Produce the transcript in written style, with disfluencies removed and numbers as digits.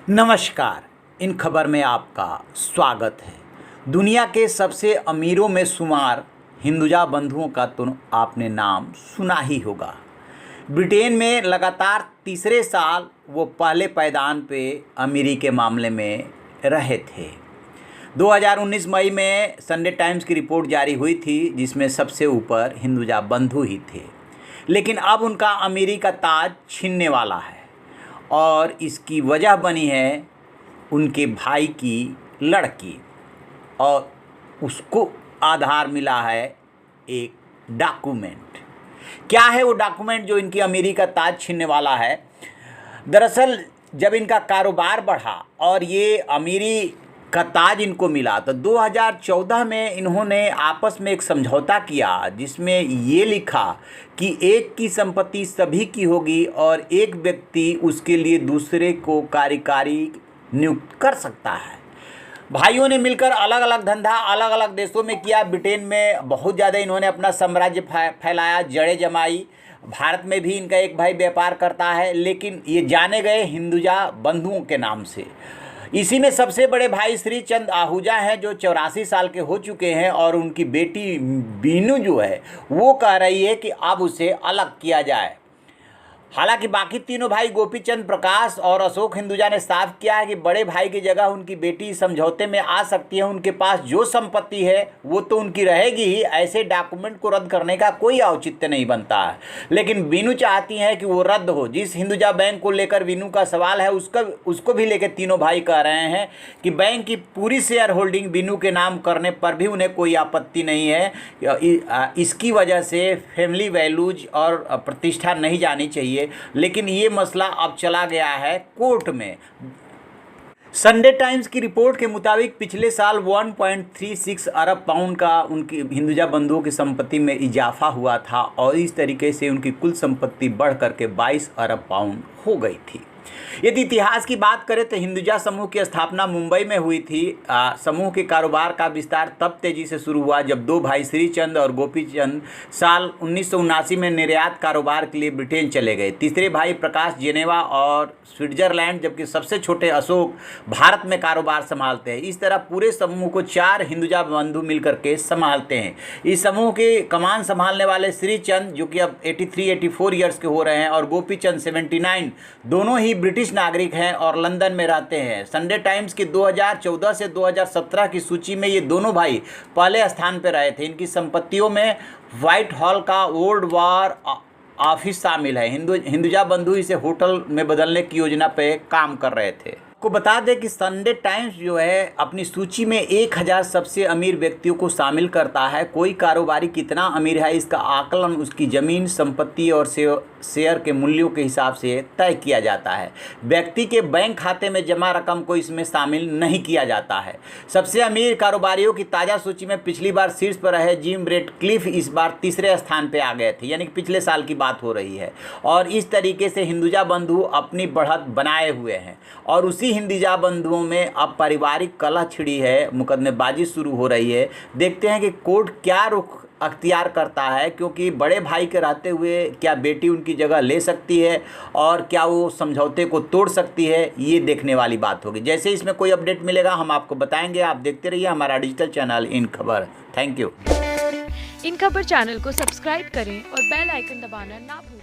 नमस्कार। इन खबर में आपका स्वागत है। दुनिया के सबसे अमीरों में शुमार हिंदुजा बंधुओं का तो आपने नाम सुना ही होगा। ब्रिटेन में लगातार तीसरे साल वो पहले पायदान पे अमीरी के मामले में रहे थे। 2019 मई में संडे टाइम्स की रिपोर्ट जारी हुई थी जिसमें सबसे ऊपर हिंदुजा बंधु ही थे, लेकिन अब उनका अमीरी का ताज छीनने वाला है और इसकी वजह बनी है उनके भाई की लड़की, और उसको आधार मिला है एक डॉक्यूमेंट। क्या है वो डॉक्यूमेंट जो इनकी अमीरी का ताज छीनने वाला है? दरअसल जब इनका कारोबार बढ़ा और ये अमीरी का ताज इनको मिला तो 2014 में इन्होंने आपस में एक समझौता किया जिसमें ये लिखा कि एक की संपत्ति सभी की होगी और एक व्यक्ति उसके लिए दूसरे को कार्यकारी नियुक्त कर सकता है। भाइयों ने मिलकर अलग अलग धंधा अलग अलग देशों में किया। ब्रिटेन में बहुत ज़्यादा इन्होंने अपना साम्राज्य फैलाया, जड़ें जमाई। भारत में भी इनका एक भाई व्यापार करता है, लेकिन ये जाने गए हिंदुजा बंधुओं के नाम से। इसी में सबसे बड़े भाई श्री चंद आहूजा हैं जो 84 साल के हो चुके हैं, और उनकी बेटी बीनू जो है वो कह रही है कि अब उसे अलग किया जाए। हालांकि बाकी तीनों भाई गोपीचंद, प्रकाश और अशोक हिंदुजा ने साफ किया है कि बड़े भाई की जगह उनकी बेटी समझौते में आ सकती है। उनके पास जो संपत्ति है वो तो उनकी रहेगी ही, ऐसे डॉक्यूमेंट को रद्द करने का कोई औचित्य नहीं बनता है। लेकिन बीनू चाहती हैं कि वो रद्द हो। जिस हिंदुजा बैंक को लेकर बीनू का सवाल है उसको भी लेकर तीनों भाई कह रहे हैं कि बैंक की पूरी शेयर होल्डिंग बीनू के नाम करने पर भी उन्हें कोई आपत्ति नहीं है। इसकी वजह से फैमिली वैल्यूज और प्रतिष्ठा नहीं जानी चाहिए। लेकिन ये मसला अब चला गया है कोर्ट में। संडे टाइम्स की रिपोर्ट के मुताबिक पिछले साल 1.36 अरब पाउंड का उनकी हिंदुजा बंधुओं की संपत्ति में इजाफा हुआ था और इस तरीके से उनकी कुल संपत्ति बढ़ करके 22 अरब पाउंड हो गई थी। यदि इतिहास की बात करें तो हिंदुजा समूह की स्थापना मुंबई में हुई थी। समूह के कारोबार का विस्तार तब तेजी से शुरू हुआ जब दो भाई श्रीचंद और गोपीचंद साल 1979 में निर्यात कारोबार के लिए ब्रिटेन चले गए। तीसरे भाई प्रकाश जेनेवा और स्विट्जरलैंड, जबकि सबसे छोटे अशोक भारत में कारोबार संभालते हैं। इस तरह पूरे समूह को 4 हिंदुजा बंधु मिलकर के संभालते हैं। इस समूह के कमान संभालने वाले श्रीचंद जो कि अब 83-84 ईयर्स के हो रहे हैं और गोपीचंद 79, दोनों ही ब्रिटिश नागरिक हैं और लंदन में रहते हैं। संडे टाइम्स की 2014 से 2017 की सूची में ये दोनों भाई पहले स्थान पर रहे थे। इनकी संपत्तियों में व्हाइट हॉल का वर्ल्ड वॉर ऑफिस शामिल है। हिंदुजा बंधु इसे होटल में बदलने की योजना पे काम कर रहे थे। को बता दें कि संडे टाइम्स जो है अपनी सूची में 1000 सबसे अमीर व्यक्तियों को शामिल करता है। कोई कारोबारी कितना अमीर है इसका आकलन उसकी ज़मीन, संपत्ति और शेयर के मूल्यों के हिसाब से तय किया जाता है। व्यक्ति के बैंक खाते में जमा रकम को इसमें शामिल नहीं किया जाता है। सबसे अमीर कारोबारियों की ताज़ा सूची में पिछली बार शीर्ष पर रहे जिम रेडक्लिफ इस बार तीसरे स्थान पर आ गए थे, यानी कि पिछले साल की बात हो रही है। और इस तरीके से हिंदुजा बंधु अपनी बढ़त बनाए हुए हैं और उसी हिंदुजा बंधुओं में अब पारिवारिक कलह छिड़ी है, मुकदमेबाजी शुरू हो रही है। देखते हैं कि कोर्ट क्या रुख अख्तियार करता है, क्योंकि बड़े भाई के रहते हुए क्या बेटी उनकी जगह ले सकती है और क्या वो समझौते को तोड़ सकती है, ये देखने वाली बात होगी। जैसे इसमें कोई अपडेट मिलेगा हम आपको बताएंगे। आप देखते रहिए हमारा डिजिटल चैनल इन खबर। Thank you. इन खबर चैनल को सब्सक्राइब करें और बेल आइकन दबाना ना भूलें।